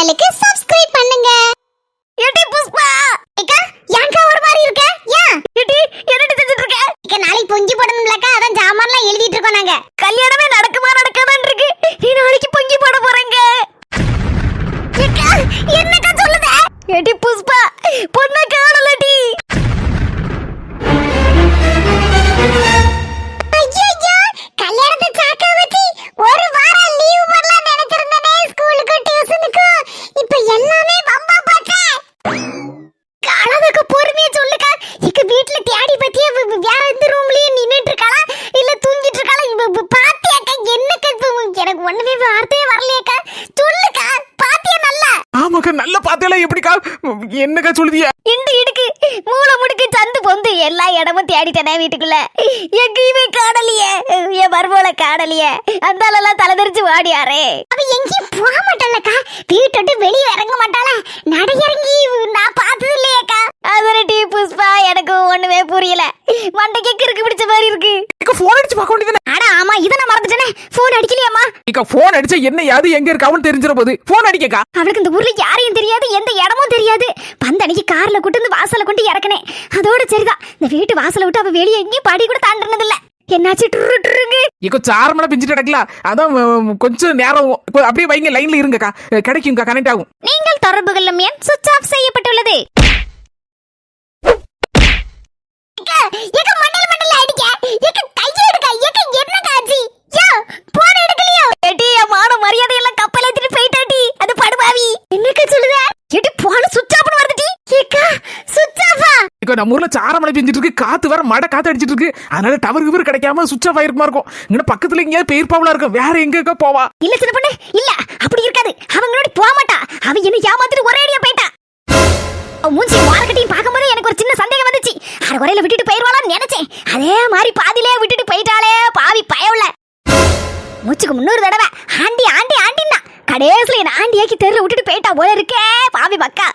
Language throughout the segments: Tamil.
சேனலுக்கு சப்ஸ்கிரைப் பண்ணுங்க. ஏடி புஷ்பா ஏக்கா யாங்கா ஒரு மாதிரி இருக்க? ஏன் ஏடி என்னடி செஞ்சிட்டு இருக்க? ஏக்கா நாளைக்கு பொங்கி போடணும்லக்கா, அதான் ஜாமான்லாம் எழுதிட்டு இருக்கோம் நாங்க. கல்யாணமே நடக்குமா நடக்காதான் இருக்கு. நீ நாளைக்கு பொங்கி போட போறங்க. ஏக்கா என்னக்கா சொல்லுத? ஏடி புஷ்பா பொண்ணு காணலடி. ஐயோ கல்யாணத்தை சாக்க வச்சி ஒரு வாரம் லீவ் போடலாம் நினைச்சிருந்தனே, ஸ்கூலுக்கு டியூஷனுக்கு. இப்ப எல்லாமே வம்பா போச்சே. காலத்துக்கு பொறுமையா சொல்லுக்கா. இங்க வீட்ல தேடி பத்தியே வேற எந்த ரூம்லயே நின்னுட்டு இருக்காளா இல்ல தூங்கிட்டு இருக்காளா? பாத்தியாக்கா என்னக்கா? எனக்கு ஒண்ணுமே வார்த்தையே வரலையேக்கா. சொல்லுக்கா பாத்தியா? நல்லா ஆமாக்கா நல்ல பாத்தியெல்லாம் எப்படிக்கா? என்னக்கா சொல்லுதியா? இந்த இடுக்கு மூளை முடுக்கு சந்து பொந்து எல்லா இடமும் தேடிட்டனே வீட்டுக்குள்ள. எங்கேயுமே காணலையே. என் மருமகளை காணலையே. அந்த ஆளெல்லாம் தலைதறிச்சு வாடியாரே. அவ எங்கேயும் போக மாட்டாளக்கா. வீட்டோட்டு வெளியே இறங்க மாட்டாளா? நட இறங்கி நான் பார்த்தது இல்லையேக்கா. அது டீ புஷ்பா எனக்கு ஒண்ணுமே புரியல. மண்டைக்கு கிறுக்கு பிடிச்ச மாதிரி இருக்கு. போன் அடிச்சு பார்க்க வேண்டியதானே? அட ஆமா, இத நான் மறந்துட்டேனே. போன் அடிக்கலையாமா? இக்க போன் அடிச்சா என்ன யாது எங்க இருக்கு அவன் தெரிஞ்சிர போது. போன் அடிக்கக்கா. அவளுக்கு இந்த ஊர்ல யாரையும் தெரியாது, எந்த இடமும் தெரியாது. பந்தனைக்கு கார்ல கூட்டு வந்து வாசல்ல கொண்டு இறக்கனே. அதோட சரிதான். இந்த வீட்டு வாசலை விட்டு அவ வெளியே எங்கேயும் படி கூட தாண்டனது இல்ல. என்னாச்சு டுருங்க? இக்க சாரமண பிஞ்சிட்டு கிடக்கல. அதான் கொஞ்சம் நேரம் அப்படியே வைங்க, லைன்ல இருங்கக்கா. கிடைக்கும்க்கா, கனெக்ட் ஆகும். நீங்கள் தொடர்பு கொள்ளும் எண் சுவிட்ச் ஆஃப் செய்யப்பட்டுள்ளது. நம்ம ஊர்ல சாரமழை பெஞ்சிட்டு இருக்கு, காத்து வேற மழை காத்து அடிச்சிட்டு இருக்கு. அதனால டவர் கிவர் கிடைக்காம சுவிட்ச் ஆஃப் ஆயிருக்குமா இருக்கும். இங்க பக்கத்துல எங்கேயாவது பெயர்ப்பாவலா இருக்கும். வேற எங்க போவா? இல்ல சின்ன பொண்ணு, இல்ல அப்படி இருக்காது. அவங்களோட போக மாட்டா. அவ என்ன ஏமாத்திட்டு ஒரே அடியா போயிட்டா. மூஞ்சி மார்க்கெட்டிங் பார்க்கும்போது எனக்கு ஒரு சின்ன சந்தேகம் வந்துச்சு. அரை குறையில விட்டுட்டு போயிருவாளான்னு நினைச்சேன். அதே மாதிரி பாதியிலே விட்டுட்டு போயிட்டாளே பாவி பயவுல. மூச்சுக்கு 300 தடவை ஆண்டி ஆண்டி ஆண்டின்னா கடைசியில என்ன ஆண்டியாக்கி தெருல விட்டுட்டு போயிட்டா போல இருக்கே பாவி பக்கா.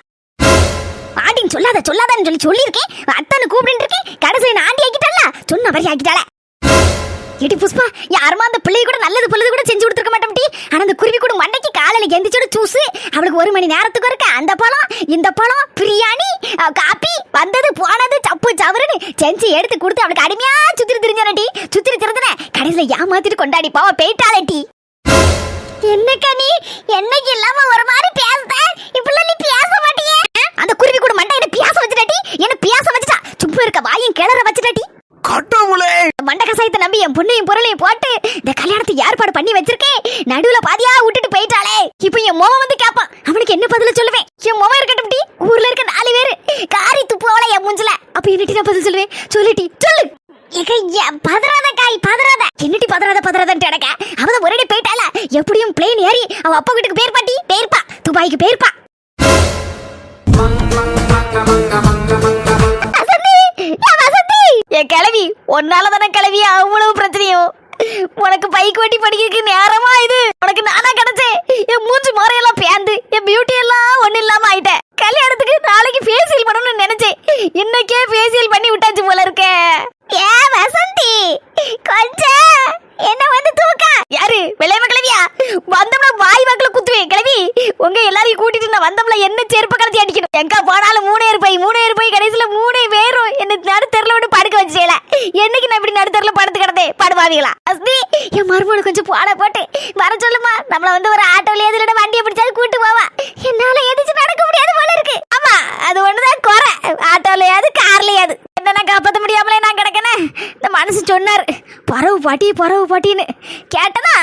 ஆண்டின்னு சொல்லாதன்னு சொல்லியிருக்கேன். அத்தனை கூப்பிட்டு இருக்கேன். கடைசியில நான் ஆண்டி ஆக்கிட்டால, சொன்ன மாதிரி ஆக்கிட்டால. எடி புஷ்பா, யாருமா அந்த பிள்ளைய கூட நல்லது பொழுது கூட செஞ்சு கொடுத்துருக்க மாட்டோம்டி. ஆனா அந்த குருவி கூட மண்டைக்கு காலையில எந்திரிச்சோட ஜூஸ், அவளுக்கு 1 மணி நேரத்துக்கு இருக்க அந்த பழம் இந்த பழம் பிரியாணி காப்பி வந்தது போனது சப்பு சவருன்னு செஞ்சு எடுத்து கொடுத்து அவளுக்கு அடிமையா சுத்திரி திரிஞ்சானடி. சுத்திரி திறந்தன கடைசியில ஏமாத்திட்டு கொண்டாடி பாவ போயிட்டாளட்டி. என்னக்கா நீ என்னைக்கு இல்லாம ஒரு மாதிரி பேசுத? இப்பெல்லாம் நீ பேச மாட்டியே. அந்த குருவி கூட மண்டை என்ன பேச வச்சுட்டாடி. என்ன பேச வச்சுட்டா. சும்மா இருக்க வாயும் கிளற வச்சுட்டாடி. கடவுளே, மண்டை கசாயத்தை நம்பி என் பொண்ணையும் பொருளையும் போட்டு இந்த கல்யாணத்தை ஏற்பாடு பண்ணி வச்சிருக்கேன். நடுவுல பாதியா விட்டுட்டு போயிட்டாளே. இப்போ என் மோவன் வந்து கேப்பான். அவனுக்கு என்ன பதில சொல்லுவேன்? என் மோவன் இருக்கட்டும் டி. ஊர்ல இருக்க 4 பேரு காரி துப்புவள என் மூஞ்சில. அப்ப என்னட்டி நான் பதில் சொல்லுவேன்? சொல்லிட்டி சொல்லு. பதறாத காய் பதறாத. என்னட்டி பதறாதன்ட்டு எனக்கு அவதான் ஒரே போயிட்டால. எப்படியும் பிளேன் ஏறி அவ அப்பா வீட்டுக்கு போயிருப்பா. துபாய்க்கு போயிருப்பா. என் கிளவி ஒன்னாலதான கிளவி அவ்வளவு பிரச்சனையும். உனக்கு பைக் வட்டி படிக்கிறதுக்கு நேரமா இது? உனக்கு நானா கிடைச்சேன்? என் மூஞ்சி முறையெல்லாம் பேந்து என் பியூட்டி எல்லாம் ஒண்ணு இல்லாம ஆயிட்டேன். கல்யாணத்துக்கு நாளைக்கு ஃபேஷியல் பண்ணணும்னு நினைச்சேன். இன்னைக்கே ஃபேஷியல் பண்ணி விட்டாச்சு போல இருக்க. ஏ வசந்தி கொஞ்சம் என்ன வந்து தூக்க. யாரு வெள்ளையம்மா கிளவியா? வந்தோம்னா வாய் வாக்குல குத்துவேன் கிளவி. உங்க எல்லாரையும் கூட்டிட்டு நான் வந்தோம்ல என்ன செருப்பு கலத்தி அடிக்கணும். எங்க போனாலும் 3 போய் கடைசியில 3 பேரும் என்ன நடுத்தெருல விட்டு படுக்க வச்சுல. என்னைக்கு நான் இப்படி நடுத்தெருல படுத்து கிடந்தே படுவாவீங்களா? அஸ்தி என் மருமகளை கொஞ்சம் போட போட்டு வர சொல்லுமா. நம்மள வந்து ஒரு ஆட்டோல எதிர வண்டியை பிடிச்சாலும் கூட்டு போவா. என்னால எதிர்த்து நடக்க முடியாது போல இருக்கு. ஆமா அது ஒண்ணுதான் குறை. ஆட்டோலயாவது கார்லயாவது என்ன காப்பாற்ற முடியாமலே நான் கிடக்கனே. இந்த மனசு சொன்னார் பறவு பாட்டின்னு கேட்டனா.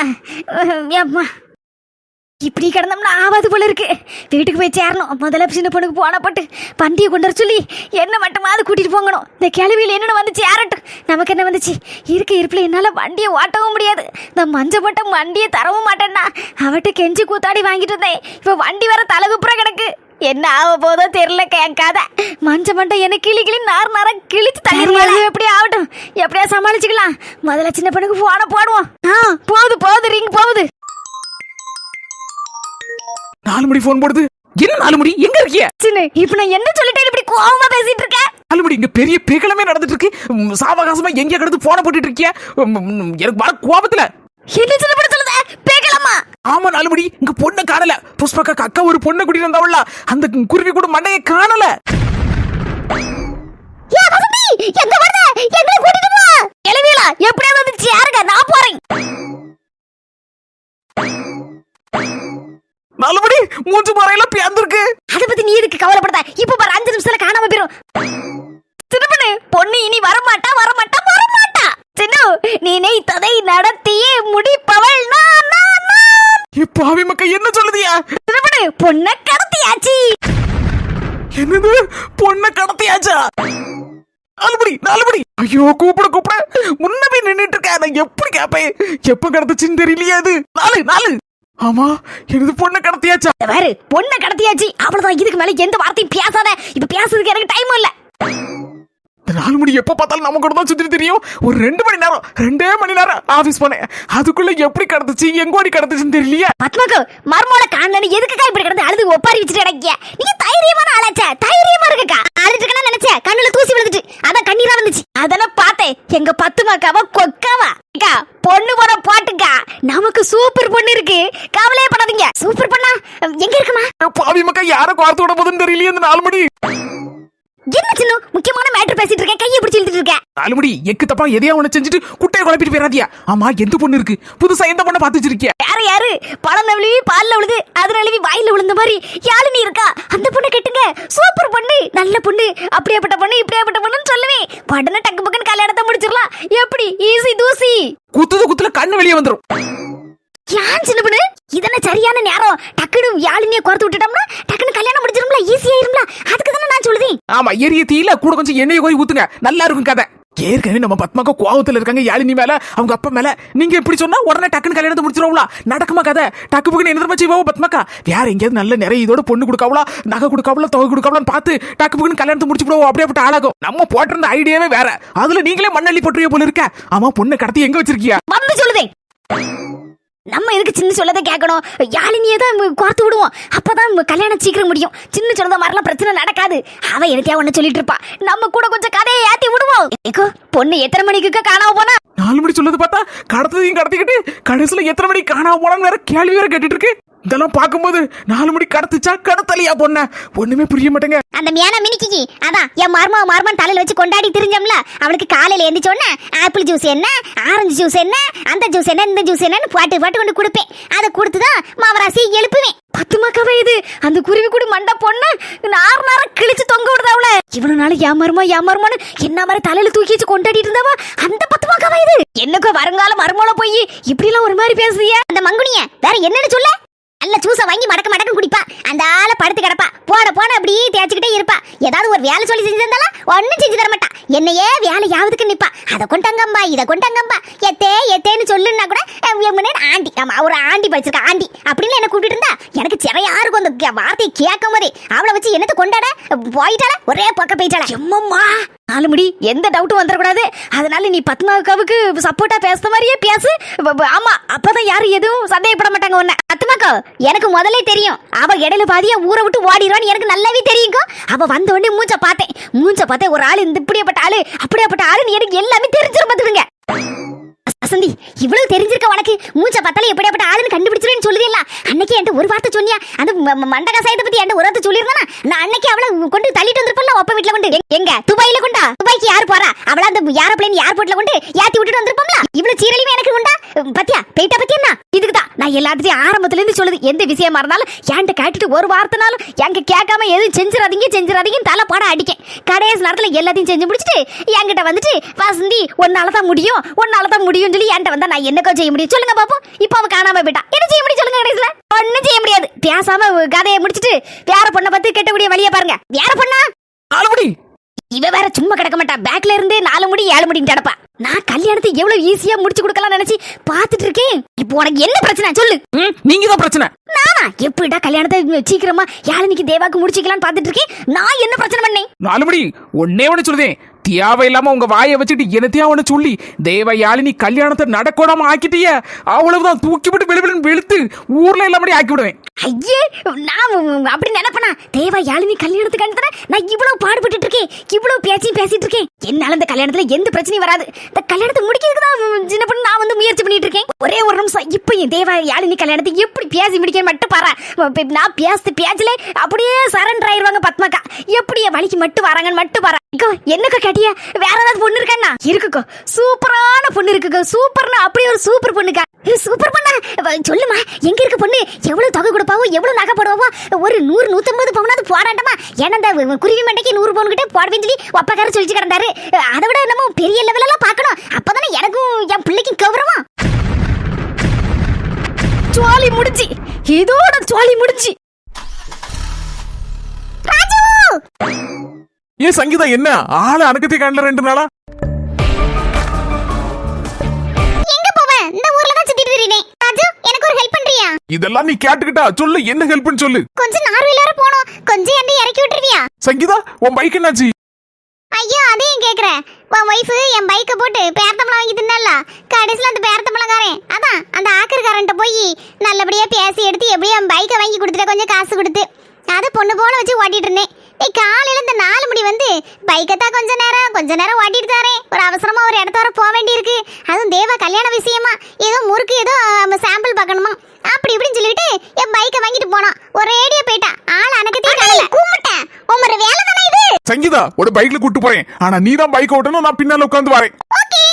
இப்படி கிடந்தோம்னா ஆவாது போல இருக்கு. வீட்டுக்கு போய் சேரணும். முதல்ல சின்ன பொண்ணுக்கு போன போட்டு வண்டியை கொண்டு வர சொல்லி என்ன மட்டுமாவது கூட்டிட்டு போங்கணும். இந்த கிளவியில் என்னென்ன வந்துச்சு யாரட்டும். நமக்கு என்ன வந்துச்சு? இருப்பில் என்னால் வண்டியை ஓட்டவும் முடியாது. இந்த மஞ்ச போட்ட வண்டியை தரவும் மாட்டேன்னா அவட்ட கெஞ்சி கூத்தாடி வாங்கிட்டு இருந்தேன். இப்போ வண்டி வர தலகுப்புற கிடக்கு. என்ன ஆக போதோ தெரியல. கேட்காத மஞ்ச மண்டை என்ன கிளி நார கிழிச்சு தள்ளிடுவாங்க. எப்படி ஆகட்டும், எப்படியா சமாளிச்சுக்கலாம். முதல்ல சின்ன பொண்ணுக்கு போன போடுவோம். போகுது ரிங் போகுது. 4 மணி போன் போடுது. என்ன 4 மணி? எங்க இருக்கிய? சின்ன இப்ப நான் என்ன சொல்லிட்டேன் இப்படி கோவமா பேசிட்டு இருக்க? 4 மணி இங்க பெரிய பேகலமே நடந்துட்டு இருக்கு. சாவகாசமா எங்க கிடந்து போன போட்டுட்டு இருக்கிய? எனக்கு வர கோபத்துல என்ன சின்ன பொண்ணு சொல்லுத? பேகலமா? ஆமா நாலுமணி, இங்க பொண்ணை காணல. புஷ்பாக்கா அக்கா ஒரு பொண்ணை கூட்டிட்டு வந்தாவல்ல, அந்த குருவி கூட மண்டையை காணல. எங்க வருது? எங்களை கூட்டிட்டு போ. எலவிலா எப்படியா வந்து சேருங்க, நான் போறேன். நாலுமணி மூச்சு மறையில பேந்திருக்கு. அத பத்தி நீ எதுக்கு கவலைப்படாத? இப்ப பாரு 5 நிமிஷத்துல காணாம போயிரும். சின்னப்பனே, பொண்ணு இனி வரமாட்டா. சின்னு, நீ நெய்த்ததை நடத்தியே முடிப்பவள் நான். இப்ப அவி மக்கா என்ன சொல்லுதியா? சின்னப்பனே, பொண்ணை கடத்தியாச்சு. என்னது, பொண்ணை கடத்தியாச்சா? நாலுமணி ஐயோ, கூப்பிட முன்னமே நின்னுட்டு இருக்கா. நான் எப்படி கேப்பேன்? எப்ப கடத்துச்சுன்னு தெரியலையே. அது நாலு ஆமா, எனது பொண்ணை கடத்தியாச்சா? வேறு பொண்ணை கடத்தியாச்சு, அவ்வளவுதான். இதுக்கு மேல எந்த வார்த்தையும் பேசாத. இப்ப பேசுறதுக்கு எனக்கு டைம் இல்ல. நாலுமணி எப்ப பார்த்தாலும் நம்ம கூட தான் சுத்தி தெரியும். ஒரு 2 மணி நேரம் ஆபீஸ் போனேன். அதுக்குள்ள எப்படி கடத்துச்சு, எங்கோடி கடத்துச்சுன்னு தெரியலையே. பத்மாக்கு மர்மோல காணலன்னு எதுக்குக்கா இப்படி கிடந்து அழுது ஒப்பாரி வச்சுட்டு கிடக்கிய? நீங்க தைரியமான ஆளாச்சே, தைரியமா இருக்குக்கா. அழுதுட்டு இருக்கேன்னு நினைச்சேன், கண்ணுல தூசி விழுந்துச்சு, அதான் கண்ணீரா வந்துச்சு. அதெல்லாம் பார்த்தேன். எங்க பத்துமாக்காவ கொக்காவா பொண்ணு போற போட்டுக்கா. நமக்கு சூப்பர் பொண்ணு இருக்கு, கவலையே படாதீங்க. சூப்பர் பொண்ணா எங்க இருக்குமா? பாவி மக்கா யார கோர்த்து விட போதுன்னு தெரியலையே இந்த நாலுமணி. என்ன சின்ன முக்கியமான மேட்டர் பேசிட்டு இருக்கேன், கையை பிடிச்சி இழுத்துட்டு இருக்கேன். நாலுமணி எக்கு தப்பா எதையா ஒண்ணு செஞ்சுட்டு குட்டையை குழப்பிட்டு போயிடாதியா. ஆமா, எந்த பொண்ணு இருக்கு புதுசா? எந்த பொண்ணை பார்த்து வச்சிருக்கிய? யாரு பழம் நழுவி பால்ல விழுது, அது நழுவி வாயில விழுந்த மாதிரி யாழினி இருக்கா. அந்த பொண்ணை கேட்டுங்க, சூப்பர் பொண்ணு, நல்ல பொண்ணு, அப்படியேப்பட்ட பொண்ணு, இப்படியேப்பட்ட பொண்ணுன்னு சொல்லுவேன். உடனே டக்கு பக்கன்னு கல்யாணத்தை முடிச்சிடலாம். எப்படி ஈஸி தூசி. குத்துல கண்ணு வெளியே வந்துரும். ஏன் சின்ன பொண்ணு, இதென்ன சரியான நேரம்? டக்குனு யாழினியை கோர்த்து விட்டுட்டோம்னா டக்குனு கல்யாணம் முடிச்சிரும்ல, ஈஸியா இரும்ல. அதுக்கு தானே நான் சொல்லுதேன். ஆமா, எரிய தீயில கூட கொஞ்சம் எண்ணெயை கோரி ஊத்துங்க, நல்லா இருக்கும் கதை. ஏற்கனவே நம்ம பத்மாக்கா கோவத்துல இருக்காங்க யாழினி மேல, அவங்க அப்பா மேல. நீங்க இப்படி சொன்னா உடனே டக்குன்னு கல்யாணத்தை முடிச்சிருவோம்ல, நடக்குமா கதை? டக்கு பக்கம் என்ன செய்வோ பத்மாக்கா? வேற எங்கேயாவது நல்ல நிறைய இதோட பொண்ணு கொடுக்காவளா, நகை கொடுக்காவளா, தொகை கொடுக்காவலான்னு பார்த்து டக்கு பக்கம் கல்யாணத்தை முடிச்சு விடுவோம். அப்படியே ஆளாகும். நம்ம போட்டிருந்த ஐடியாவே வேற, அதுல நீங்களே மண்ணள்ளி போட்டுருவீங்க போல இருக்க. ஆமா, பொண்ணை கடத்தி எங்க வச்சிருக்கியா? வந்து சொல்லுதேன். நம்ம எதுக்கு சின்ன சொல்லதை கேட்கணும்? யாழினியே தான் கோர்த்து விடுவோம், அப்பதான் கல்யாணம் சீக்கிரம் முடியும். சின்ன சொன்னத மாதிரிலாம் பிரச்சனை நடக்காது. அவ எனக்கே ஒண்ணு சொல்லிட்டு இருப்பா, நம்ம கூட கொஞ்சம் கதையை ஏத்தி விடுவோம். பொண்ணு எத்தனை மணிக்கு காணாம போனா? 4 மணி சொல்லது பார்த்தா கடத்தையும் கடத்திக்கிட்டு கடைசியில எத்தனை மணி காணாம போனான்னு வேற கேள்வி வேற கேட்டுட்டு இருக்கு. இதெல்லாம் பார்க்கும்போது 4 மணி கடத்துச்சா கடத்தலையா பொண்ண ஒண்ணுமே புரிய மாட்டேங்க. அந்த மியானா மினிக்கி அதான் என் மர்மன் தலையில வச்சு கொண்டாடி திரிஞ்சோம்ல. அவனுக்கு காலையில எந்திரிச்ச உடனே ஆப்பிள் ஜூஸ் என்ன, ஆரஞ்சு ஜூஸ் என்ன, அந்த ஜூஸ் என்ன, இந்த ஜூஸ் என்னன்னு பாட்டு கொண்டு கொடுப்பேன். அதை கொடுத்துதான் மாவராசி எழுப்புவேன். 10 மக்கவே இது அந்த குருவி கூட மண்டை பொண்ணு நாரம் கிழிச்சு தொங்க விடுதாவுல. இவ்வளவு நாள் ஏமாறுமான்னு என்ன மாதிரி தலையில தூக்கி வச்சு கொண்டாடிட்டு இருந்தாவா அந்த 10 மக்கவே இது. என்னக்கோ வருங்கால மர்மோல போய் இப்படி எல்லாம் ஒரு மாதிரி பேசுறிய? அந்த மங்குனிய வேற என்னன்னு சொல்ல? நல்ல ஜூஸை வாங்கி மடக்க குடிப்பா. அந்த ஆளை படுத்து கிடப்பா, போன அப்படியே தேய்ச்சிக்கிட்டே இருப்பா. ஏதாவது ஒரு வேலை சொல்லி செஞ்சு தந்தாலும் ஒன்னும் செஞ்சு தர மாட்டா. என்னையே வேலை யாவதுக்கு நிப்பா. அதை கொண்டாங்கம்பா, இதை கொண்டாங்கம்பா, எத்தேன்னு சொல்லுன்னா கூட ஆண்டி. ஆமா, ஒரு ஆண்டி படிச்சிருக்கா, ஆண்டி அப்படின்னு என்ன கூப்பிட்டு இருந்தா எனக்கு சிறையா இருக்கும். அந்த வார்த்தையை கேட்கும் போதே அவளை வச்சு என்னத்தை கொண்டாட போயிட்டாளா, ஒரே பக்கம் போயிட்டாளா. எம்மம்மா 4 மணி எந்த டவுட்டும் வந்துடக்கூடாது. அதனால நீ பத்மாக்காவுக்கு சப்போர்ட்டா பேசுற மாதிரியே பேசு. ஆமா, அப்பதான் யாரும் எதுவும் சந்தேகப்பட மாட்டாங்க. ஒண்ணு பத்மாக்கா எனக்கு முதல்ல தெரியும், அவ இடையில பாதியா ஊரை விட்டு ஓடிடுவான்னு எனக்கு நல்லாவே தெரியுங்க. அவ வந்த உடனே மூஞ்ச பார்த்தேன் ஒரு ஆளு, இந்த இப்படியாப்பட்ட ஆளு அப்படியாப்பட்ட ஆளுன்னு எனக்கு எல்லாமே தெரிஞ்சிடும் பாத்துருங்க. வசந்தி, இவ்வளவு தெரிஞ்சிருக்க உனக்கு மூஞ்ச பார்த்தாலும் எப்படியாப்பட்ட ஆளுன்னு கண்டுபிடிச்சிருன்னு சொல்லுதில்ல. அன்னைக்கு என்கிட்ட ஒரு வார்த்தை சொன்னியா, அந்த மண்டகா சாயத்தை பத்தி என்கிட்ட ஒரு வார்த்தை சொல்லியிருந்தானா நான் அன்னைக்கு அவளை கொண்டு தள்ளிட்டு வந்திருப்பல ஒப்ப வீட்டுல கொண்டு. எங்க துபாயில கொண்டா? துபாய்க்கு யாரு போறா? அவள அந்த ஏரோப்ளேன் ஏர்போர்ட்ல கொண்டு ஏத்தி விட்டுட்டு வந்திருப்போம்ல. இவ்வளவு சீரழிவு எனக்கு உண்டா? பத்தியா பெயிட்டா பத்தி என்ன? இதுக்குதான் நான் எல்லாத்தையும் ஆரம்பத்துல இருந்து சொல்லுது, எந்த விஷயமா இருந்தாலும் என்கிட்ட கேட்டுட்டு ஒரு வார்த்தைனாலும் எங்க கேட்காம எதுவும் செஞ்சிடாதீங்க தலை பாட அடிக்கேன். கடைசி நேரத்துல எல்லாத்தையும் செஞ்சு முடிச்சுட்டு என்கிட்ட வந்துட்டு வசந்தி உன்னாலதான் முடியும் சொல்லி என்கிட்ட வந்தா நான் என்னக்கோ செய்ய முடியும் சொல்லுங்க பாப்போம். இப்ப அவ காணாம போயிட்டா, என்ன செய்ய முடியும் சொல்லுங்க? கடைசியில ஒன்னும் செய்ய முடியாது. பேசாம கதையை முடிச்சுட்டு வேற பொண்ணை பார்த்து கெட்டக்கூடிய வழியை பாருங்க. வேற பொண்ணா? 4 மணி இவ வேற சும்மா கிடக்க மாட்டா, பேக்ல இருந்து 4 மணி 7 மணின்னு கிடப்பா. நான் கல்யாணத்தை எவ்வளவு ஈஸியா முடிச்சு கொடுக்கலாம் நினைச்சு பாத்துட்டு இருக்கேன். இப்போ உனக்கு என்ன பிரச்சனை சொல்லு? நீங்க தான் பிரச்சனை. நானா எப்படிடா கல்யாணத்தை சீக்கிரமா யாழினிக்கு தேவாக்கு முடிச்சுக்கலான்னு பாத்துட்டு இருக்கேன். நான் என்ன பிரச்சனை பண்ணேன்? 4 மணி ஒன்னே ஒண்ணு சொல்லுதேன், தியாவை இல்லாம உங்க வாயை வச்சுட்டு என்னத்தையா ஒண்ணு சொல்லி தேவ யாழினி கல்யாணத்தை நடக்கூடாம ஆக்கிட்டிய, அவ்வளவுதான் தூக்கி விட்டு வெளிவிலும் வெளுத்து ஊர்ல எல்லாமே ஆக்கி விடுவேன். ஐயே, நான் அப்படி நினைப்பனா? தேவா யாழினி கல்யாணத்துக்கு நான் இவ்வளவு பாடுபட்டு இருக்கேன், இவ்வளவு பேசிட்டு இருக்கேன். என்னால இந்த கல்யாணத்துல எந்த பிரச்சனையும் வராது. இந்த கல்யாணத்தை முடிக்கிறதுக்கு தான் சின்ன பொண்ணு நான் வந்து முயற்சி பண்ணிட்டு இருக்கேன். ஒரே ஒரு நிமிஷம். இப்போ என் தேவா யாழினி கல்யாணத்தை எப்படி பேசி முடிக்க மட்டும் பாரு. நான் பேசல அப்படியே சரண்டர் ஆயிருவாங்க பத்மாக்கா. எப்படி வழிக்கு மட்டும் வராங்கன்னு மட்டும் பாரு. என்னக்கா கேட்டியா? வேற ஏதாவது பொண்ணு இருக்காண்ணா? இருக்குக்கோ, சூப்பரான பொண்ணு இருக்குக்கோ. சூப்பர்னா அப்படியே ஒரு சூப்பர் பொண்ணுக்கா. சூப்பர் பொண்ணா? சொல்லுமா, எங்க இருக்க பொண்ணு? எவ்வளவு தொகை கொடுப்பாவோ, எவ்வளவு நகை போடுவாவோ? ஒரு 100-150 பவுனாவது போராட்டமா? ஏன்னா இந்த குருவி மண்டைக்கு 100 பவுன் கிட்ட போடுவேன்னு சொல்லி ஒப்பக்கார சொல்லிச்சு கிடந்தாரு. அதை விட நம்ம பெரிய லெவல் எல்லாம் பார்க்கணும். அப்பதானே எனக்கும் என் பிள்ளைக்கும் கௌரவம். ஜோலி முடிஞ்சு, இதோட ஜோலி முடிஞ்சு. ராஜு, ஏன் சங்கீதா என்ன ஆளு அனுக்கத்தி காணல 2 நாளா? எங்க போவேன்? இந்த ஊர்ல தான் சுத்திட்டு இருக்கேன். ராஜு, எனக்கு ஒரு ஹெல்ப் பண்றியா? இதெல்லாம் நீ கேட்டுக்கிட்டா சொல்லு, என்ன ஹெல்ப்னு சொல்லு. கொஞ்சம் நார்வேலர போணும், கொஞ்சம் என்ன இறக்கி விட்டுருவியா? சங்கீதா, உன் பைக் என்னாச்சு? ஐயோ, அதையும் கேக்குறேன். உன் வைஃப் என் பைக்கை போட்டு பேரத்தம்பளம் வாங்கி தின்னல. கடைசியில் அந்த பேரத்தம்பளங்காரன் அதான் அந்த ஆக்கர்காரன்ட்ட போய் நல்லபடியா பேசி எடுத்து எப்படியும் என் பைக்கை வாங்கி கொடுத்துட்டு கொஞ்சம் காசு கொடுத்து அதை பொண்ணு போல வச்சு ஓட்டிட்டு இருந்தேன். காலையில இந்த 4 மணி வந்து பைக்கை தான் கொஞ்ச நேரம் ஓட்டிட்டு தரேன். ஒரு அவசரமா ஒரு இடத்த வர போக வேண்டியிருக்கு. அதுவும் தேவா கல்யாண விஷயமா ஏதோ முறுக்கு ஏதோ சாம்பிள் பார்க்கணுமா அப்படி இப்படின்னு சொல்லிட்டு என் பைக்கை வாங்கிட்டு போனான். ஒரு ஏடியா போயிட்டா. ஆள் அனக்கத்தே காணல. கூப்பிட்டேன், உமர வேலை தானே இது? சங்கீதா, ஒரு பைக்ல கூட்டு போறேன். ஆனா நீ தான் பைக் ஓட்டணும், நான் பின்னால உட்கார்ந்து வரேன். ஓகே.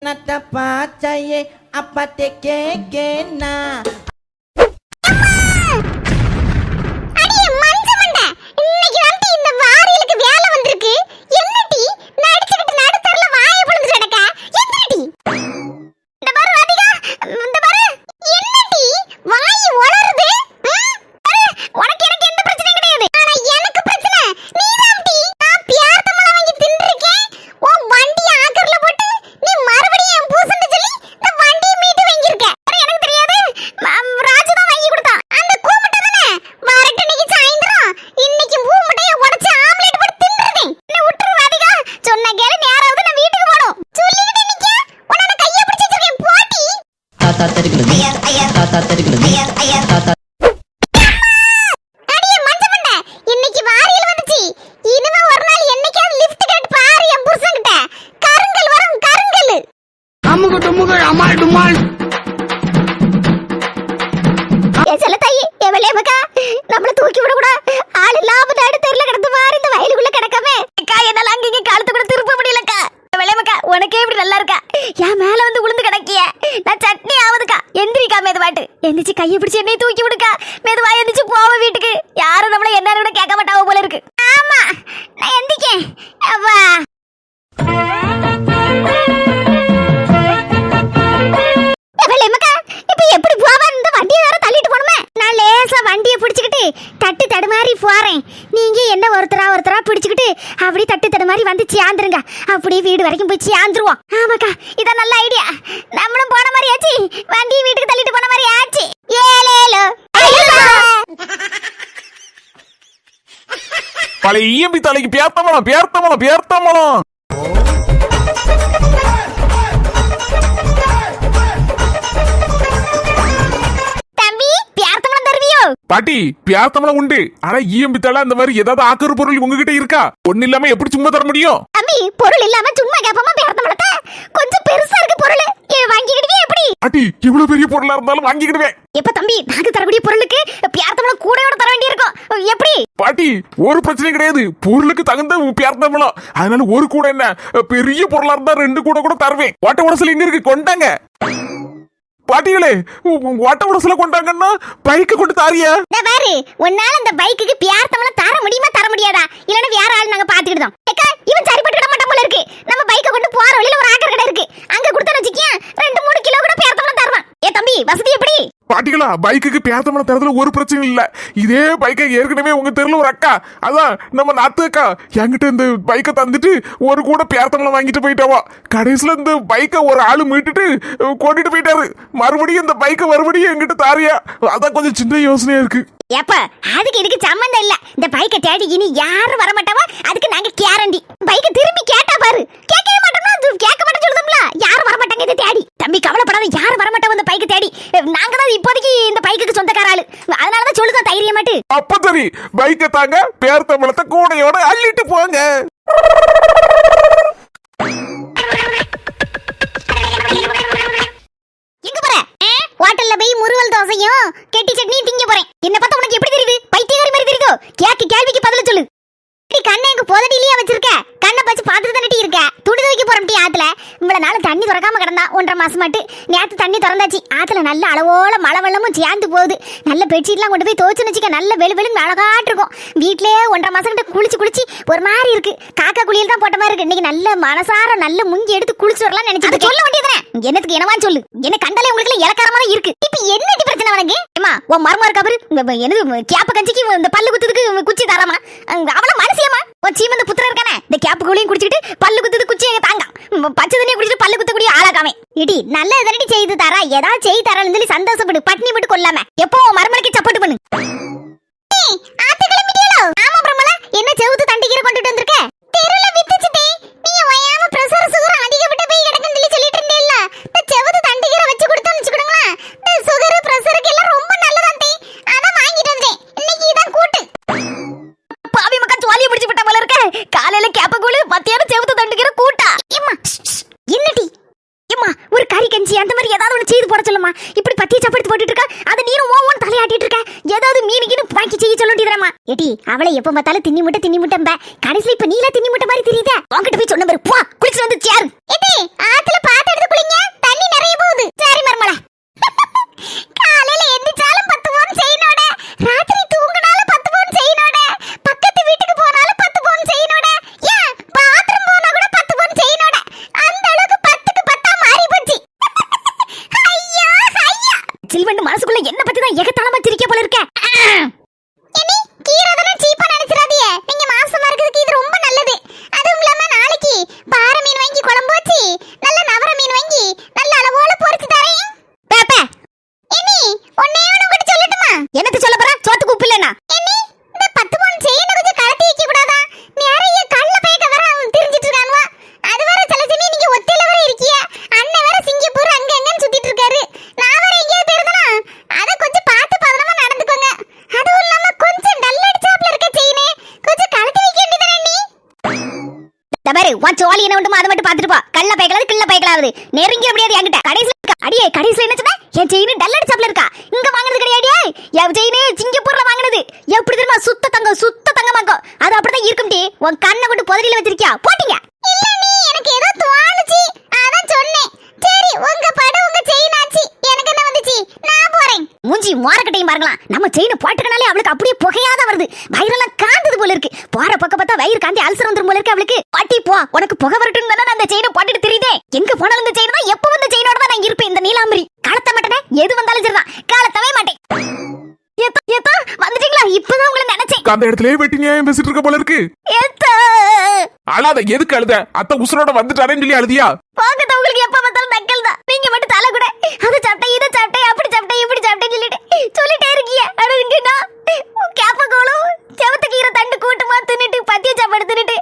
நட்டப்பாச்சையே அப்பத்தே கேக்கேனா நம்மள தூக்கி விட கூட ஆள் இல்லாம நாடு தெருல கிடந்து மாறி இந்த வயலுக்குள்ள கிடக்கமே. அக்கா, என்னால அங்கங்க காலத்து கூட திருப்ப முடியலக்கா. வெள்ளையம்மாக்கா, உனக்கே இப்படி நல்லா இருக்கா? என் மேல வந்து உளுந்து கிடக்கிய. நான் சட்னி ஆகுதுக்கா. எந்திரிக்கா மெதுவாட்டு. எந்திரிச்சு கையை பிடிச்சி என்னை தூக்கி விடுக்கா. மெதுவா எந்திரிச்சு போவ வீட்டுக்கு. யாரும் நம்மள என்னன்னு கூட கேட்க மாட்டாவ போல இருக்கு. ஆமா, நான் எந்திரிக்கேன். அப்பா எப்படி போவா? இந்த வண்டியை வேற தள்ளிட்டு போணுமே. நான் லேசா வண்டியை பிடிச்சுக்கிட்டு தட்டு தடுமாறி போறேன். நீங்க என்ன ஒருத்தரா பிடிச்சுக்கிட்டு அப்படி தட்டு தடுமாறி வந்து சேர்ந்துருங்க. அப்படியே வீடு வரைக்கும் போய் சேர்ந்துருவோம். ஆமாக்கா, இதான் நல்ல ஐடியா. நம்மளும் போன மாதிரி ஆச்சு, வண்டியை வீட்டுக்கு தள்ளிட்டு போன மாதிரி ஆச்சு. ஏலேலோ பழைய இஎம்பி தலைக்கு பேர்த்தமலம். பாட்டி, பியார்த்தமலம் உண்டு. ஆனா இஎம்பி தலை அந்த மாதிரி ஏதாவது ஆக்கிற பொருள் உங்ககிட்ட இருக்கா? ஒண்ணு இல்லாம எப்படி சும்மா தர முடியும்? தம்பி, பொருள் இல்லாம சும்மா கேப்பமா? பியார்த்தமலத்தை கொஞ்சம் பெருசா இருக்கு பொருள். வாங்கிக்கிடுவே எப்படி? பாட்டி, இவ்வளவு பெரிய பொருளா இருந்தாலும் வாங்கிக்கிடுவேன். எப்ப தம்பி, நாங்க தரக்கூடிய பொருளுக்கு பியார்த்தமலம் கூடையோட தர வேண்டி இருக்கும். எப்படி? பாட்டி, ஒரு பிரச்சனை கிடையாது. பொருளுக்கு தகுந்த பியார்த்தமலம். அதனால ஒரு கூட என்ன, பெரிய பொருளா இருந்தா 2 கூட தருவேன். ஓட்ட உடசல் எங்க இருக்கு? கொண்டாங்க பாட்டிகளே. ஓட்ட உடசல கொண்டாங்கன்னா பைக்கு கொண்டு தாரியா? பாரு, உன்னால இந்த பைக்குக்கு பியார்த்தமலம் தர முடியுமா தர முடியாதா? இல்லன்னா வேற ஆள் நாங்க பாத்துக்கிட்டோம். இவன் சரிப்பட்டு விட மாட்டான் போல இருக்கு. நம்ம பைக்கை கொண்டு போற வழியில ஒரு ஆக்கர் கடை இருக்கு. அங்க கொடுத்தா வச்சுக்கியா 2-3 கிலோ கூட பியார்த்தமலம் தருவான். ஏ தம்பி, வசதி எப்படி? பாட்டிகளா, பைக்குக்கு பியார்த்தமலம் தரதுல ஒரு பிரச்சனை இல்ல. இதே பைக்கை ஏற்கனவே உங்க தெருல ஒரு அக்கா, அதான் நம்ம நாத்து அக்கா, என்கிட்ட இந்த பைக்கை தந்துட்டு ஒரு கூட பியார்த்தமலம் வாங்கிட்டு போயிட்டாவா. கடைசியில இந்த பைக்கை ஒரு ஆளு மீட்டுட்டு கொண்டுட்டு போயிட்டாரு. மறுபடியும் இந்த பைக்கை மறுபடியும் என்கிட்ட தாரியா. அதான் கொஞ்சம் சின்ன யோசனையா இருக்கு. ஏப்ப, அதுக்கு இதுக்கு சம்பந்தம் இல்ல. இந்த பைக்கை தேடி இனி யாரும் வர மாட்டாவா. அதுக்கு நாங்க கேரண்டி. பைக்கை திரும்பி கேட்டா பாரு, கேட்கவே மாட்டோம்னா கேட்க மாட்டேன்னு சொல்லுதும்ல. யாரும் வர மாட்டாங்க இதை தேடி. தம்பி, கவலைப்படாத, யாரும் வர மாட்டாங்க இந்த பைக்கை தேடி. நாங்க தான் இப்போதைக்கு இந்த பைக்குக்கு சொந்தக்கார ஆளு. அதனாலதான் சொல்லுதான் தைரியமாட்டு. அப்ப சரி, பைக்கை தாங்க, பியார்த்தமலத்தை கூடையோட அள்ளிட்டு போங்க. தண்ணி திறக்காம கிடந்தா 1.5 மாசமாட்டு. நேத்து தண்ணி திறந்தாச்சு. ஆத்துல நல்ல அளவோல மழை வெள்ளமும் சேர்ந்து போகுது. நல்ல பெட்ஷீட்லாம் கொண்டு போய் துவைச்சு வச்சுக்க, நல்ல வெளுவெளுன்னு அழகாட்டு இருக்கும். வீட்லயே 1.5 மாசம் கிட்ட குளிச்சு ஒரு மாதிரி இருக்கு. காக்கா குளியல் தான் போட்ட மாதிரி இருக்கு. இன்னைக்கு நல்ல மனசார நல்ல முங்கி எடுத்து குளிச்சு வரலாம் நினைச்சு சொல்ல வேண்டியதுனே. என்னத்துக்கு என்னவா சொல்லு. என்ன கண்டாலே உங்களுக்கு இலக்காரமா தான் இருக்கு. இப்ப என்னடி பிரச்சனை உனக்கு? ஏமா உன் மர்மம் இருக்கா பாரு. என்னது கேப்ப கஞ்சிக்கு இந்த பல்லு குத்துறதுக்கு குச்சி தராமா? அவள மனசியமா உன் சீமந்த புத்திர இருக்கானே. இந்த கேப்ப குளியும் குடிச்சிட்டு பல்லு குத்துறது குச்சி எங்க தாங்க. பச்சை தண்ணியை குடிச்சிட்டு பல்லு குத்தக்கூடிய ஆளாகாமே. இடி நல்ல எதனடி செய்து தரா. ஏதாவது செய்து தரலன்னு சொல்லி சந்தோஷப்படு. பட்னி விட்டு கொள்ளாம எப்போ மர்மனுக்கு சப்போர்ட் பண்ணு. ஆமா பிரமலா, என்ன செவுத்து தண்டிக்கிற கொண்டுட்டு வந்திருக்க? தெருல வித்துச்சிட்டே. நீங்க வயாம பிரஷர் சுகர் அதிகப்பட்டு போய் கிடக்குன்னு சொல்லி சொல்லிட்டு இருந்தேல்ல. இந்த செவுத்து தண்டிக்கிற வச்சு கொடுத்தோம்னு வச்சுக்கோங்களா. இந்த சுகர் பிரஷருக்கு எல்லாம் ரொம்ப நல்லதான் தே. அதான் வாங்கிட்டு வந்தேன். இன்னைக்கு இதான் கூட்டு. பாவி மக்கா ஜோலியை பிடிச்சு விட்ட போல இருக்க. காலையில கேப்பக்கூழு, மத்தியானம் செவுத்து தண்டிக்கிற கூட்டா. ஏம்மா என்னடி? ஏம்மா ஒரு கறி கஞ்சி அந்த மாதிரி ஏதாவது ஒன்று செய்து போட சொல்லுமா. இப்படி பத்திய சப்படுத்து போட்டுட்டு இருக்க. அதை நீரும் ஓவன் தலையாட்டிட்டு இருக்க. ஏதாவது மீனுக்குன்னு வாங்கி செய்ய சொல்ல வேண்டியதுமா. ஏடி அவளை எப்ப பார்த்தாலும் தின்னி முட்டை கடைசியில இப்ப நீல தின்னி முட்டை மாதிரி தெரியுதே. உன்கிட்ட போய் சொன்ன பாரு. போ குளிச்சு வந்து சேரு. ஏடி ஆத்துல பாத்து எடுத்து குளிங்க. தண்ணி நிறைய போகுது. சரி மர்மல. காலையில எந்திச்சாலும் 10 பவுன் செய்யனோட. ராத்திரி தூங்குனாலும் 10 பவுன் செய்யனோட. பக்கத்து வீட்டுக்கு போனாலும் 10 பவுன் செய்யனோட. ஏன் பாத்ரூம் போனா கூட 10 பவுன் செய்யனோட. அந்த அளவுக்கு 10க்கு 10 மாறி போச்சு. ஐயா ஐயா சில்வண்டு மனசுக்குள்ள என்ன பத்தி தான் ஏகத்தாளமா திரிக்க போல இருக்க. என்னி கீரதன சீப்பா நினைச்சிராதீங்க. நீங்க மாசமா இருக்கிறதுக்கு இது ரொம்ப நல்லது. அதுவும் இல்லாம நாளைக்கு பாறை மீன் வாங்கி குழம்பு வச்சு நல்ல நவர மீன் வாங்கி நல்ல அளவோல பொரிச்சு தரேன். பாப்பா என்னி ஒண்ணே ஒண்ணு கூட சொல்லட்டுமா? என்னது சொல்ல போற? சோத்துக்கு உப்பு இல்லனா? என்னி இந்த 10 பவுன் செயின கொஞ்சம் கலட்டி வைக்க கூடாதா? நிறைய கள்ள பேக்க வர தெரிஞ்சிட்டு இருக்கானுவா. அது வர சில சமயம் நீங்க ஒத்தையில வர இருக்கீங்க. அண்ணன் வேற சிங்கப்பூர் அங்க எங்கன்னு சுத்திட்டு இருக்காரு. நான் வர எங்கேயாவது போயிருந்தனா அத கொஞ்சம் பார்த்து பதனமா நடந்துக்கோங்க. அதுவும் இல்லாம கொஞ்சம் டல் அடிச்சாப்ல இருக்க செயினே கொஞ்சம் கலட்டி வைக்க வேண்டியதானே நீ? தபாரு உன் சோலி என்ன உண்டுமா அதை மட்டும் பார்த்துட்டு போ. கள்ள பேக்கலாவது கிள்ள பேக்கலாவது நெருங்கி அப்படியே என்கிட்ட அடியே கடைசியில் என்ன சொன்ன? என் செயின் டல் அடிச்சாப்ல இருக்கா. இங்க வாங்குனது கிடையாது. என் செயின் சிங்கப்பூர்ல வாங்குனது. எப்படி தெரியுமா? சுத்த தங்கமாக்கும். அது அப்படிதான் இருக்கும். உன் கண்ணை கொண்டு புதரில வச்சிருக்கியா? போட்டீங்க இல்ல நீ எனக்கு ஏதோ தோணுச்சு அதான் சொன்னேன். சரி உங்க படம் உங்க செயின் ஆச்சு. எனக்கு என்ன வந்துச்சு? நான் போறேன். மூஞ்சி மோரக்கட்டையும் பாருங்களா. நம்ம செயினை போட்டுக்கனாலே அவளுக்கு அப்படியே புகையாத வருது. வயிறெல்லாம் காந்தது போல இருக்கு. போற பக்கம் பார்த்தா வயிறு காந்தி அல்சர் வந்துரும் போல இருக்கு அவளுக்கு. பாட்டி போ, உனக்கு புகை வரட்டும் தானே அந்த செயினை போட்டுட்டு தெரியுதே. எங்க போனாலும் இந்த செயின் தான். எப்ப வந்த செயினோட தான் நான் இருப்பேன். இந்த நீலாம்பரி காலத்த மாட்டேனே. எது வந்தாலும் சரிதான், காலத்தவே மாட்டேன். ஏத்தா வந்துட்டீங்களா? இப்பதான் உங்களை நினைச்சேன். அந்த இடத்துலயே வெட்டி நியாயம் பேசிட்டு இருக்க போல இருக்கு. ஏத்தா அழாத. எதுக்கு அழுத? அத்தை உசுரோட வந்துட்டாரேன்னு சொல்லி அழுதியா? போகத உங்களுக்கு எப்ப பார்த்தாலும் நக்கல் தான். நீங்க மட்டும் தலை கூட அதை சாப்பிட்டேன் இதை சாப்பிட்டேன் அப்படி சாப்பிட்டேன் இப்படி சாப்பிட்டேன்னு சொல்லிட்டே இருக்கீங்க. அழுதுங்கன்னா கேப்பகோளும் செவத்து கீரை தண்டு கூட்டமா தின்னுட்டு பத்திய சாப்பாடு தின்னுட்டு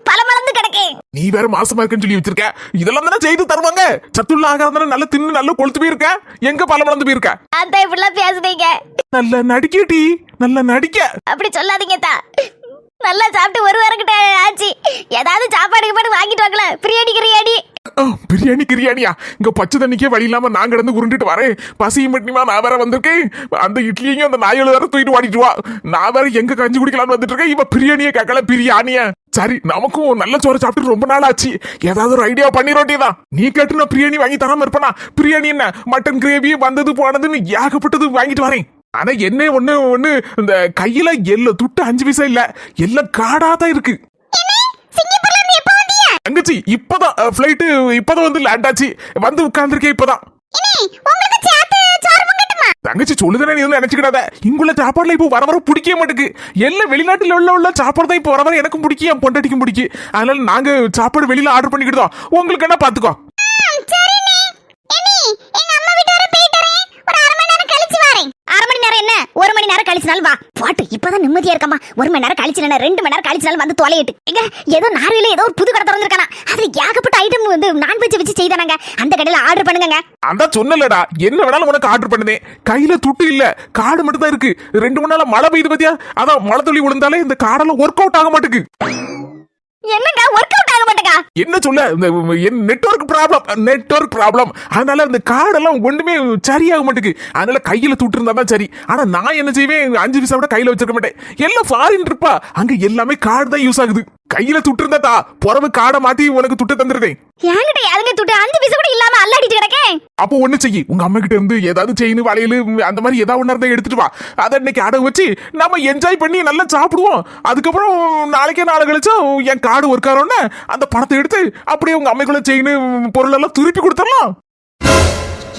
பல மலர்ந்து கிடக்கேன். நீ வேற மாசமா இருக்குன்னு சொல்லி வச்சிருக்க. இதெல்லாம் தானே செய்து தருவாங்க. சத்துள்ள ஆகாரம் தானே. நல்ல தின்னு நல்ல கொளுத்து போயிருக்க. எங்க பல மலர்ந்து போயிருக்க? அதான் இப்படிலாம் பேசுறீங்க. நல்ல நடிக்கடி நல்ல நடிக்க. அப்படி சொல்லாதீங்க தா. நல்லா சாப்பிட்டு ஒரு வாரம் கிட்ட ஆச்சு. ஏதாவது சாப்பாடு வாங்கிட்டு வாங்கல. பிரியாணி பிரியாணியா? இங்க பச்சை தண்ணிக்கே வழி இல்லாம நான் கிடந்து உருண்டுட்டு வரேன். பசியும் மட்டுமா நான் வேற வந்திருக்கேன். அந்த இட்லியையும் அந்த நாயோட வேற தூக்கிட்டு வாடிட்டு வா. நான் வேற எங்க கஞ்சி குடிக்கலாம்னு வந்துட்டு இருக்கேன். இவ பிரியாணியே கேட்கல. பிரியாணியா? சரி நமக்கும் நல்ல சோறு சாப்பிட்டு ரொம்ப நாள் ஆச்சு. ஏதாவது ஒரு ஐடியா பண்ணிரோட்டியதான். நீ கேட்டு நான் பிரியாணி வாங்கி தராம இருப்பேனா? பிரியாணி என்ன மட்டன் கிரேவி வந்தது போனதுன்னு ஏகப்பட்டது வாங்கிட்டு வரேன். ஆனா என்ன ஒண்ணு இந்த கையில எல்லாம் துட்டு 5 பைசா இல்ல. எல்லாம் காடா தான் இருக்கு. தங்கச்சி இப்பதான் பிளைட் இப்பதான் வந்து லேண்ட் ஆச்சு. வந்து உட்கார்ந்துருக்கேன் இப்பதான். தங்கச்சி சொல்லுதானே நீ நினைச்சுக்கிடாத. இங்குள்ள சாப்பாடுல இப்போ வர பிடிக்க மாட்டேங்குது. எல்லாம் வெளிநாட்டுல உள்ள சாப்பாடு தான் இப்போ வர எனக்கும் பிடிக்கும், என் பொண்டாட்டிக்கும் பிடிக்கும். அதனால நாங்க சாப்பாடு வெளியில ஆர்டர் பண்ணிக்கிட்டோம். உங்களுக்கு என்ன பாத்துக்கோ. ஒரு மணி நேரம் கழிச்சுனாலும் வா. பாட்டு இப்பதான் நிம்மதியா இருக்கமா. 1 மணி நேரம் கழிச்சு 2 மணி நேரம் கழிச்சுனாலும் வந்து தொலையிட்டு. எங்க ஏதோ நார்வேல ஏதோ ஒரு புது கடை திறந்திருக்கானா. அதுல ஏகப்பட்ட ஐட்டம் வந்து நான்வெஜ் வச்சு செய்தானாங்க. அந்த கடையில ஆர்டர் பண்ணுங்க. அந்த சொன்னலடா என்ன வேணாலும் உனக்கு ஆர்டர் பண்ணுதேன். கையில துட்டு இல்ல, கார்டு மட்டும் தான் இருக்கு. 2 மணி நேரம் மழை பெய்யுது பாத்தியா? அதான் மழை துளி விழுந்தாலே இந்த கார்டெல்லாம் ஒர்க் அவுட் ஆக மாட்டேங்குது. என்னங்க ஒர்க் அவுட் ஆக மாட்டேங்க. என்ன சொல்ல நெட்வொர்க் ப்ராப்ளம் அதனால இந்த கார்டெல்லாம் ஒண்ணுமே சரியாக மாட்டேங்குது. அதனால கையில துட்டு இருந்தா தான் சரி. ஆனா நான் என்ன செய்வேன், 5 பைசா கூட கையில வச்சிருக்க மாட்டேன். எல்லாம் ஃபாரின் இருப்பா, அங்க எல்லாமே கார்டு தான் யூஸ் ஆகுது. கையில துட்டு இருந்தா தா புறவு கார்டை மாத்தி உனக்கு துட்டு தந்துருதேன். என்கிட்ட யாருங்க துட்டு 5 பைசா கூட இல்லாம அல்லாடிட்டு கிடக்கேன். அப்போ ஒண்ணு செய்யி, உங்க அம்மா கிட்ட இருந்து ஏதாவது செயின் வளையல் அந்த மாதிரி ஏதாவது ஒண்ணா இருந்தா எடுத்துட்டு வா. அதை இன்னைக்கு அடகு வச்சு நம்ம என்ஜாய் பண்ணி நல்லா சாப்பிடுவோம். அதுக்கப்புறம் நாளைக்கே நாளை கழிச்சும் என் கார்டு ஒர்க் ஆகிறோன்னு அந்த பணத்தை எடுத்து அப்படியே உங்க அம்மைக்குள்ள செயின் பொருள் எல்லாம் திருப்பி கொடுத்துடலாம்.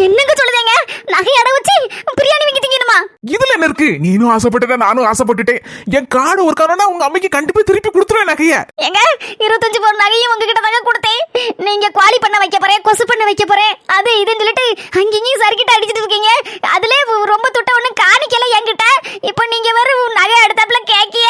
என்னங்க சொல்லுதேங்க, நகை அடகு வச்சு பிரியாணி வாங்கி திங்கணுமா? இதுல என்ன இருக்கு, நீனும் ஆசைப்பட்டுட்டேன் நானும் ஆசைப்பட்டுட்டேன். என் கார்டு ஒர்க் ஆனா உங்க அம்மைக்கு கண்டிப்பா திருப்பி கொடுத்துருவேன் நகைய. ஏங்க 25 பவுன் நகையும் உங்ககிட்ட தாங்க கொடுத்தேன். நீங்க குவாலி பண்ண வைக்க போறேன், கொசு பண்ண வைக்க போறேன், அது இதுன்னு சொல்லிட்டு அங்கேயும் சர்க்கிட்ட அடிச்சிட்டு இருக்கீங்க. அதுல ரொம்ப துட்ட ஒண்ணு காணிக்கல என்கிட்ட. இப்போ நீங்க வேற நகை அடுத்தாப்புல கேக்கிய.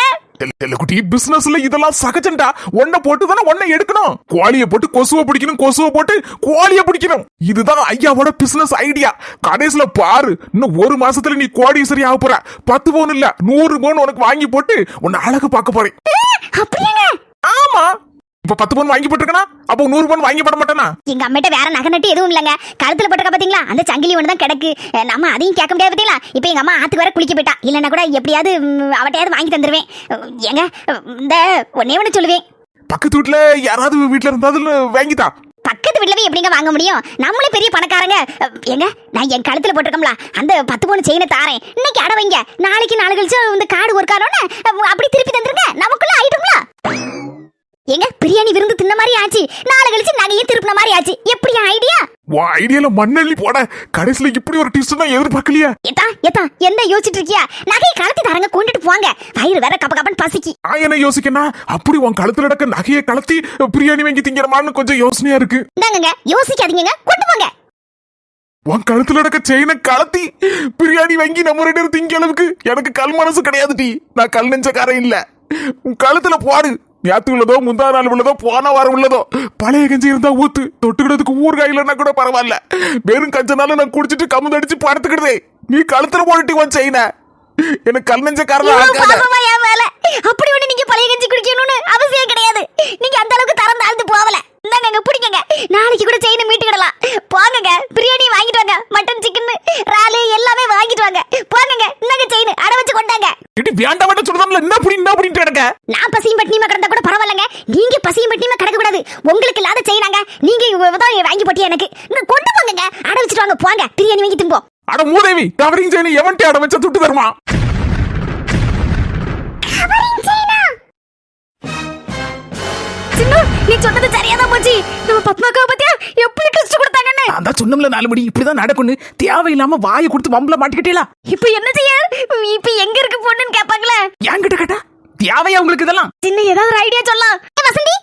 குட்டி பிசினஸ்ல இதெல்லாம் சகஜண்டா. ஒன்ன போட்டு தானே ஒன்ன எடுக்கணும். கோழியை போட்டு கொசுவை பிடிக்கணும், கொசுவை போட்டு கோழியை பிடிக்கணும். இதுதான் ஐயாவோட பிசினஸ் ஐடியா. கடைசில பாரு, இன்னும் 1 மாசத்துல நீ கோடீஸ்வரி ஆக போற. 10 பவுன் இல்ல 100 பவுன் உனக்கு வாங்கி போட்டு உன்னை அழகு பார்க்க போறேன். அப்படியாங்க? ஆமா, இப்ப 10 பவுன் வாங்கி போட்டுருக்கனா, அப்போ 100 பவுன் வாங்கி போட மாட்டேனா? எங்க அம்மிட்ட வேற நகை நட்டு எதுவும் இல்லங்க. கழுத்துல போட்டுக்க பாத்தீங்களா, அந்த சங்கிலி ஒண்ணு தான் கிடக்கு. நம்ம அதையும் கேட்க முடியாது பாத்தீங்களா. இப்ப எங்க அம்மா ஆத்துக்கு வேற குளிக்க போயிட்டா. இல்லன்னா கூட எப்படியாவது அவட்டையாவது வாங்கி தந்துருவேன். ஏங்க இந்த ஒன்னே ஒண்ணு சொல்லுவேன், பக்கத்து வீட்டுல யாராவது வீட்டுல இருந்தாலும் வாங்கிட்டா. பக்கத்து வீட்டுல போய் எப்படிங்க வாங்க முடியும்? நம்மளே பெரிய பணக்காரங்க. ஏங்க நான் என் கழுத்துல போட்டுருக்கோம்ல அந்த 10 பவுன் செயினை தாரேன். இன்னைக்கு அட வைங்க, நாளைக்கு நாளை கழிச்சு இந்த கார்டு ஒர்க் ஆனோன்னு அப்படி திருப்பி தந்துருங்க. நமக்குள்ள ஆயிடுங்களா? ஏங்க பிரியாணி விருந்து தின்ன மாதிரி ஆச்சு, நாளை கழிச்சு நகையை திருப்பின மாதிரி ஆச்சு. எப்படி ஐடியா? வா, ஐடியால மண்ணள்ளி போட. கடைசில இப்படி ஒரு டிஸ்ட் தான் எதிர்பார்க்கலையா? ஏத்தா என்ன யோசிச்சுட்டு இருக்கியா? நகையை கலத்தி தரங்க, கொண்டுட்டு போங்க. வயிறு வேற கப்ப கப்பன்னு பசிக்கு. நான் என்ன யோசிக்கனா, அப்படி உன் கழுத்துல நடக்க நகையை கலத்தி பிரியாணி வாங்கி திங்கிறமான்னு கொஞ்சம் யோசனையா இருக்கு. இந்தாங்க, யோசிக்காதீங்க, கொண்டு போங்க. உன் கழுத்துல நடக்க செயினை கலத்தி பிரியாணி வாங்கி நம்ம 2 பேரும் திங்க அளவுக்கு எனக்கு கல் மனசு கிடையாது டி. நான் கல் நெஞ்சக்காரன் இல்ல. உன் கழுத்துல போடு. நேத்து உள்ளதோ முந்தா நாள் உள்ளதோ போன வாரம் உள்ளதோ பழைய கஞ்சி இருந்தா ஊத்து. தொட்டுக்கிறதுக்கு ஊறுகாய் இல்லைன்னா கூட பரவாயில்ல. வெறும் கஞ்சனால நான் குடிச்சிட்டு கமுந்து அடிச்சு படுத்துக்கிடுதே. நீ கழுத்துல போட்டுட்டு உன் செயினை எனக்கு கல் நெஞ்சக்காரன் அப்படி ஒண்ணு நீங்க பழைய கஞ்சி குடிக்கணும்னு அவசியம் கிடையாது. நீங்க அந்த அளவுக்கு தரம் தாழ்ந்து போகல. இந்தாங்க பிடிக்கங்க, நாளைக்கு கூட செயினை மீட்டுக்கிடலாம். போங்க, பிரியாணி வாங்கிட்டு வாங்க, மட்டன் சிக்கன் ராலு எல்லாமே வாங்கிட்டு வாங்க. போங்க, இந்தாங்க செயின் அட வச்சு கொண்டாங்க. வேண்டாம் சொல்றதுல என்ன புடின்னு கிடக்க. நான் பசியும் பட்டினியுமா கிடந்தா கூட பரவாயில்லங்க. நீங்க பசியும் பட்டினியுமா கிடக்க கூடாது. உங்களுக்கு இல்லாத செய்யறாங்க, நீங்க வாங்கி போட்டியா எனக்கு கொண்டு போங்க. அட வச்சுட்டு வாங்க, போங்க பிரியாணி வாங்கி திம்போம். அட மூதேவி, கவரிங் செயின் எவன்ட்டே அட வச்சா துட்டு தருமா? நீ சொன்னது சரியாதான் போச்சு. நம்ம பத்மாக்காவை பத்தியா எப்படி ட்விஸ்ட் கொடுத்தாங்கன்னு. நான் சொன்னோம்ல 4 மணி இப்படிதான் நடக்கும்னு. தேவையில்லாம வாயை கொடுத்து வம்பல மாட்டிக்கிட்டீங்களா? இப்ப என்ன செய்ய? இப்ப எங்க இருக்கு பொண்ணுன்னு கேட்பாங்களே. என்கிட்ட கேட்டா தேவையா உங்களுக்கு இதெல்லாம்? சின்ன ஏதாவது ஒரு ஐடியா சொல்லலாம். வசந்தி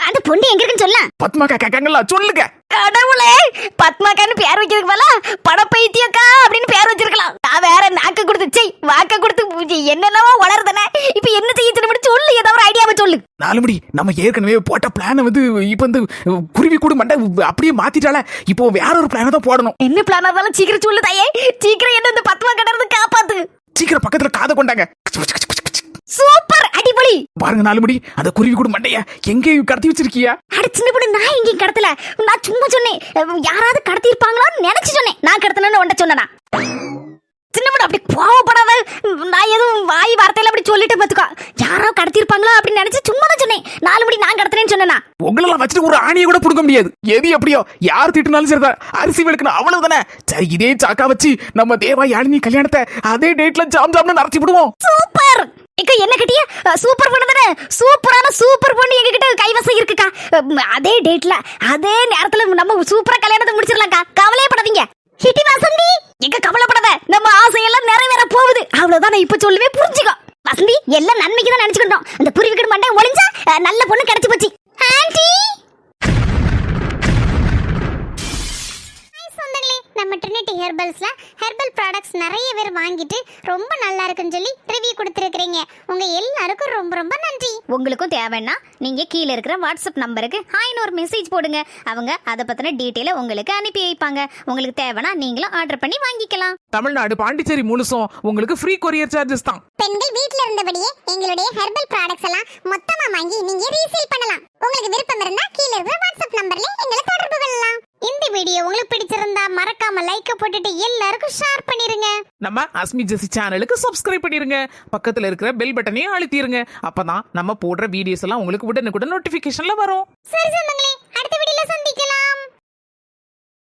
அந்த பொண்ணு எங்க இருக்குன்னு சொல்லலாம். பத்மாக்கா கேட்காங்களா, சொல்லுங்க. கடவுளே, பத்மாக்கான்னு பேர் வைக்கிறதுக்கு பதிலா படப்பைத்தியக்கா அப்படின்னு பேர் வச்சிருக்கலாம். நான் வேற நாக்க கொடுத்து வாக்க கொடுத்து என்னென்னவோ வளருதானே. இப்ப என்ன செய்ய சொல்லு, ஏதாவது ஒரு ஐடியாவை சொல்லு. 4 மணி நம்ம ஏற்கனவே போட்ட பிளான இப்ப இந்த குருவி கூட மண்டை அப்படியே மாத்திட்டால. இப்போ வேற ஒரு பிளான தான் போடணும். என்ன பிளானா இருந்தாலும் சீக்கிரம் சொல்லு தாயே. சீக்கிரம் என்ன இந்த பத்மா கிட்ட காப்பாத்து. சீக்கிரம் பக்கத்துல காதை கொண்டாங்க. சூப்பர், அடிபொலி. பாருங்க 4 மணி, அந்த குருவி கூட மண்டைய எங்க கடத்தி வச்சிருக்கியா? அட சின்ன பொண்ணு, நான் எங்கேயும் கடத்தல. நான் சும்மா சொன்னேன், யாராவது கடத்தி இருப்பாங்களான்னு நினைச்சு சொன்னேன். நான் கடத்தணும்னு உன்ட சொன்னா சின்ன பொண்ணு அப்படி கோவப்படாத. நான் எதுவும் வாய் வார்த்தையில அப்படி சொல்லிட்டு பாத்துக்கோ. யாரோ கடத்தி இருப்பாங்களா அப்படின்னு நினைச்சு சும்மா தான் சொன்னேன். 4 மணி நான் கடத்தினேன்னு சொன்னா உங்களெல்லாம் வச்சுட்டு ஒரு ஆணியை கூட புடுங்க முடியாது. எது எப்படியோ யார் திட்டினாலும் சரிதான், அரிசி வெளுக்கணும் அவ்வளவுதானே. சரி, இதே சாக்கா வச்சு நம்ம தேவா யாழினி கல்யாணத்தை அதே டேட்ல ஜாம்னு நடத்தி விடுவோம். சூப்பர். என்ன கட்டிய சூப்பர் பொண்ணு தானே. சூப்பர் பொண்ணு எங்க கிட்ட கைவசம் இருக்குக்கா. அதே டேட்ல அதே நேரத்துல நம்ம சூப்பரா கல்யாணத்தை முடிச்சிடலாம்க்கா. கவலையப்படாதீங்க. ஹிட்டி வசந்தி, எங்க கவலைப்படாத, நம்ம ஆசையெல்லாம் நிறைவேற போகுது. அவ்வளவுதான் நான் இப்ப சொல்லுவேன், புரிஞ்சுக்கோ. வசந்தி, எல்லாம் நன்மைக்கு தான் நினைச்சுக்கிட்டோம். அந்த குருவிக்கட மண்டை ஒளிஞ்சா நல்ல பொண்ணு கிடைச்சு போச்சு. ஆண்டி நம்ம ட்ரினிட்டி ஹெர்பல்ஸ்ல ஹெர்பல் ப்ராடக்ட்ஸ் நிறைய பேர் வாங்கிட்டு ரொம்ப நல்லா இருக்குன்னு சொல்லி ரிவ்யூ கொடுத்துருக்கீங்க. உங்க எல்லாருக்கும் ரொம்ப ரொம்ப நன்றி. உங்களுக்கும் தேவைன்னா நீங்க கீழே இருக்கிற வாட்ஸ்அப் நம்பருக்கு ஹாய்னு ஒரு மெசேஜ் போடுங்க. அவங்க அதை பத்தின டீட்டெயிலை உங்களுக்கு அனுப்பி வைப்பாங்க. உங்களுக்கு தேவைன்னா நீங்களும் ஆர்டர் பண்ணி வாங்கிக்கலாம். தமிழ்நாடு பாண்டிச்சேரி முழுசும் உங்களுக்கு ஃப்ரீ கொரியர் சார்ஜஸ் தான். பெண்கள் வீட்ல இருந்தபடியே எங்களுடைய ஹெர்பல் ப்ராடக்ட்ஸ் எல்லாம் மொத்தமா வாங்கி நீங்க ரீசேல் பண்ணலாம். உங்களுக்கு விருப்பம் இருந்தா கீழ இருக்கிற வாட்ஸ்அப் நம்பர்ல எங்களை தொடர்பு கொள்ளலாம். இந்த வீடியோ உங்களுக்கு பிடிச்சிருந்தா மறக்காம லைக் போட்டுட்டு எல்லாருக்கும் ஷேர் பண்ணிருங்க. நம்ம அஸ்மி ஜெசி சேனலுக்கு சப்ஸ்கிரைப் பண்ணிருங்க. பக்கத்துல இருக்கிற பெல் பட்டனையும் அழுத்திருங்க. அப்பதான் நம்ம போடுற வீடியோஸ் எல்லாம் உங்களுக்கு உடனுக்குடன் நோட்டிபிகேஷன்ல வரும். சரி சொந்தங்களே, அடுத்த வீடியோல சந்திக்கலாம்.